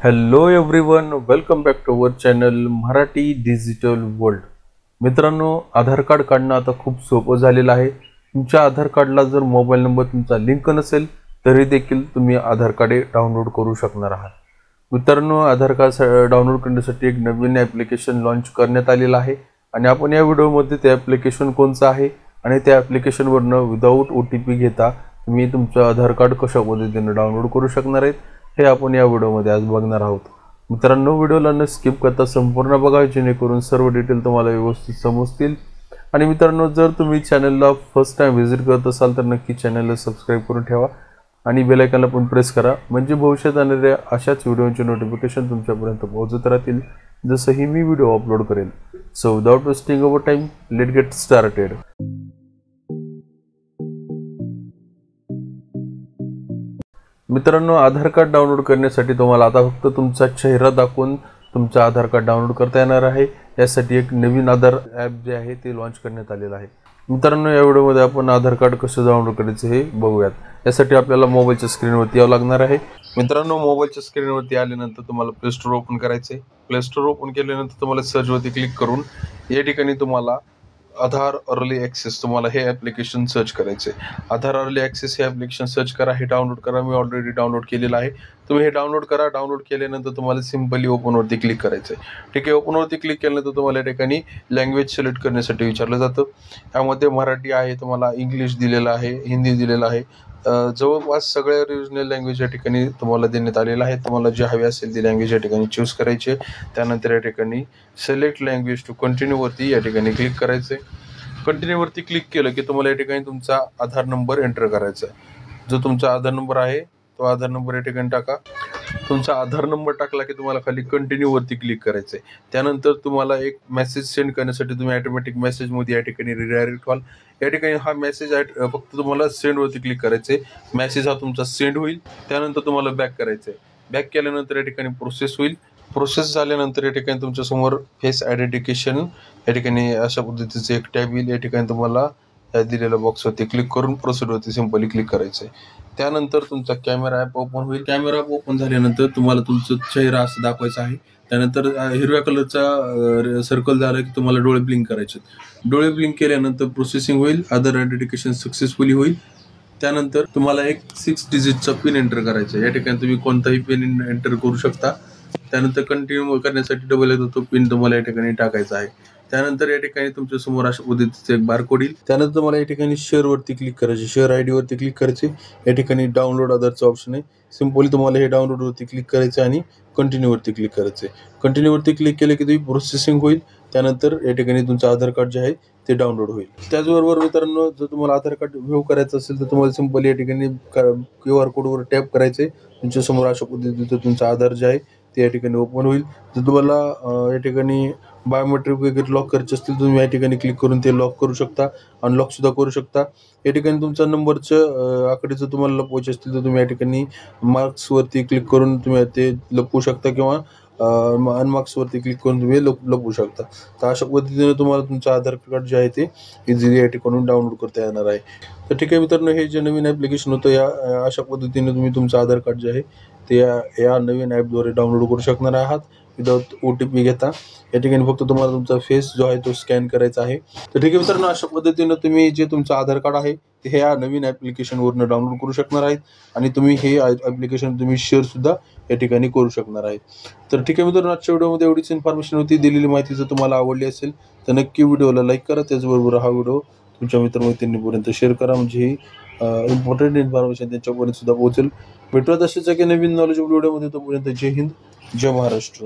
Hello everyone, welcome back to our channel Marathi digital world. मित्रांनो, Aadhaar card काढणं आता खूप सोपं झालेलं आहे. तुमच्या आधार कार्डला जर मोबाईल नंबर तुमचा लिंक नसेल तरी देखील तुम्ही आधार कार्ड डाउनलोड करू शकणार आहात. मित्रांनो, आधार कार्ड डाउनलोड करण्यासाठी एक नवीन ॲप्लिकेशन लॉन्च करण्यात आलेलं आहे आणि आपण या व्हिडिओमध्ये ते ॲप्लिकेशन कोणतं आहे आणि त्या ॲप्लिकेशनवरनं विदाऊट OTP घेता तुम्ही तुमचं आधार कार्ड कशा पद्धतीने डाउनलोड करू शकणार आहेत हे आपण या व्हिडिओमध्ये आज बघणार आहोत. मित्रांनो, व्हिडिओला न स्किप करता संपूर्ण बघा जेणेकरून सर्व डिटेल तुम्हाला व्यवस्थित समजतील. आणि मित्रांनो, जर तुम्ही चॅनलला फर्स्ट टाइम व्हिजिट करत असाल तर नक्की चॅनलला सबस्क्राईब करून ठेवा आणि बेल आयकॉनला पण प्रेस करा, म्हणजे भविष्यात येणाऱ्या अशाच व्हिडिओचे नोटिफिकेशन तुमच्यापर्यंत पोहोचत राहतील जसंही मी व्हिडिओ अपलोड करेल. So without wasting our time, let get started. मित्रांनो, आधार कार्ड डाउनलोड करण्यासाठी तुम्हाला आता फक्त तुमचा चेहरा दाखवून तुमचा आधार कार्ड डाउनलोड करता येणार आहे. यासाठी एक नवीन आधार ॲप जे आहे ते लॉन्च करण्यात आलेलं आहे. मित्रांनो, या व्हिडिओमध्ये आपण आधार कार्ड कसं डाउनलोड करायचं हे बघूयात. यासाठी आपल्याला मोबाईलच्या स्क्रीनवरती यावं लागणार आहे. मित्रांनो, मोबाईलच्या स्क्रीनवरती आल्यानंतर तुम्हाला प्ले स्टोअर ओपन करायचं आहे. प्ले स्टोअर ओपन केल्यानंतर तुम्हाला सर्चवरती क्लिक करून या ठिकाणी तुम्हाला आधार अर्ली ॲक्सेस तुम्हाला हे ॲप्लिकेशन सर्च करायचे. आधार अर्ली ॲक्सेस हे ॲप्लिकेशन सर्च करा, हे डाउनलोड करा. मी ऑलरेडी डाउनलोड केलेलं आहे. तुम्ही हे डाउनलोड करा. डाउनलोड केल्यानंतर तुम्हाला सिम्पली ओपनवरती क्लिक करायचं आहे. ठीक आहे, ओपनवरती क्लिक केल्यानंतर तुम्हाला या ठिकाणी लँग्वेज सिलेक्ट करण्यासाठी विचारलं जातं. यामध्ये मराठी आहे, तुम्हाला इंग्लिश दिलेलं आहे, हिंदी दिलेलं आहे. जवळपास सगळ्या रिजनल लँग्वेज या ठिकाणी तुम्हाला देण्यात आलेलं आहे. तुम्हाला जे हवी असेल ती लँग्वेज या ठिकाणी चूज करायची. त्यानंतर या ठिकाणी सिलेक्ट लँग्वेज टू कंटिन्यूवरती या ठिकाणी क्लिक करायचं आहे. कंटिन्यूवरती क्लिक केलं की तुम्हाला या ठिकाणी तुमचा आधार नंबर एंटर करायचा आहे. जो तुमचा आधार नंबर आहे तो आधार नंबर या ठिकाणी टाका. तुमचा आधार नंबर टाकला की तुम्हाला खाली कंटिन्यूवरती क्लिक करायचं आहे. त्यानंतर तुम्हाला एक मेसेज सेंड करण्यासाठी तुम्ही ऑटोमॅटिक मेसेजमध्ये या ठिकाणी रिडायरेक्ट व्हाल. या ठिकाणी हा मेसेज आहे, फक्त तुम्हाला सेंडवरती क्लिक करायचं आहे. मेसेज हा तुमचा सेंड होईल. त्यानंतर तुम्हाला बॅक करायचं आहे. बॅक केल्यानंतर या ठिकाणी प्रोसेस होईल. प्रोसेस झाल्यानंतर या ठिकाणी तुमच्यासमोर फेस आयडेंटिफिकेशन या ठिकाणी अशा पद्धतीचं एक टॅब येईल. या ठिकाणी तुम्हाला दिलेल्या बॉक्सवरती क्लिक करून प्रोसीडवरती सिंपली क्लिक करायचं आहे. त्यानंतर तुमचा कॅमेरा ॲप ओपन होईल. कॅमेरा ॲप ओपन झाल्यानंतर तुम्हाला तुमचं चेहरा असं दाखवायचा आहे. त्यानंतर हिरव्या कलरचा सर्कल झाला की तुम्हाला डोळे ब्लिंक करायचे. डोळे ब्लिंक केल्यानंतर प्रोसेसिंग होईल. आधार आयडेंटिफिकेशन सक्सेसफुली होईल. त्यानंतर तुम्हाला एक 6 डिजिटचा पिन एंटर करायचा आहे. या ठिकाणी तुम्ही कोणताही पिन एंटर करू शकता. त्यानंतर कंटिन्यू करण्यासाठी डबल येतो तो पिन तुम्हाला या ठिकाणी टाकायचा आहे. त्यानंतर या ठिकाणी तुमच्या समोर अशा पद्धतीचं एक बारकोड येईल. त्यानंतर तुम्हाला या ठिकाणी शेअरवरती क्लिक करायचे. शेअर ID वरती क्लिक करायचे. या ठिकाणी डाउनलोड आधारचं ऑप्शन आहे. सिंपली तुम्हाला हे डाउनलोडवरती क्लिक करायचं आणि कंटिन्यूवरती क्लिक करायचं. कंटिन्यूवरती क्लिक केलं की तुम्ही प्रोसेसिंग होईल. त्यानंतर या ठिकाणी तुमचं आधार कार्ड जे आहे ते डाउनलोड होईल. त्याचबरोबर मित्रांनो, जर तुम्हाला आधार कार्ड व्ह्यू करायचं असेल तर तुम्हाला सिंपली या ठिकाणी QR कोडवर टॅप करायचे. तुमच्यासमोर अशा पद्धतीचं तुमचं आधार जे आहे ते या ठिकाणी ओपन होईल. जर तुम्हाला या ठिकाणी बायोमेट्रिक वगैरे लॉक करायचे असतील तर तुम्ही या ठिकाणी क्लिक करून ते लॉक करू शकता, अनलॉक सुद्धा करू शकता. या ठिकाणी तुमचा नंबरचं आकडे जर तुम्हाला लपवायचे असतील तर तुम्ही या ठिकाणी मार्क्सवरती क्लिक करून तुम्ही ते लपवू शकता किंवा अनमार्क्सवरती क्लिक करून तुम्ही लपवू शकता. तर अशा पद्धतीने तुम्हाला तुमचं आधार कार्ड जे आहे ते इझिली या ठिकाणी डाउनलोड करता येणार आहे. तर ठीक आहे मित्रांनो, हे जे नवीन ॲप्लिकेशन होतं या अशा पद्धतीने तुम्ही तुमचं आधार कार्ड जे आहे ते या नवीन ॲपद्वारे डाउनलोड करू शकणार आहात विदाउट OTP घेता. या ठिकाणी फक्त तुम्हाला तुमचा फेस जो आहे तो स्कॅन करायचा आहे. तर ठीक आहे मित्रांनो, अशा पद्धतीनं तुम्ही जे तुमचं आधार कार्ड आहे ते या नवीन ॲप्लिकेशनवरनं डाउनलोड करू शकणार आहेत आणि तुम्ही हे ॲप्लिकेशन तुम्ही शेअरसुद्धा या ठिकाणी करू शकणार आहेत. तर ठीक आहे मित्रांनो, आजच्या व्हिडिओमध्ये एवढीच इन्फॉर्मेशन होती. दिलेली माहिती जर तुम्हाला आवडली असेल तर नक्की व्हिडिओला लाईक करा. त्याचबरोबर हा व्हिडिओ तुमच्या मित्रमैत्रिणींपर्यंत शेअर करा, म्हणजे ही इम्पॉर्टंट इन्फॉर्मेशन त्यांच्यापर्यंत सुद्धा पोहोचेल. भेटूयात अशाच एका नवीन नॉलेजेबल व्हिडिओमध्ये. तोपर्यंत जय हिंद, जय महाराष्ट्र.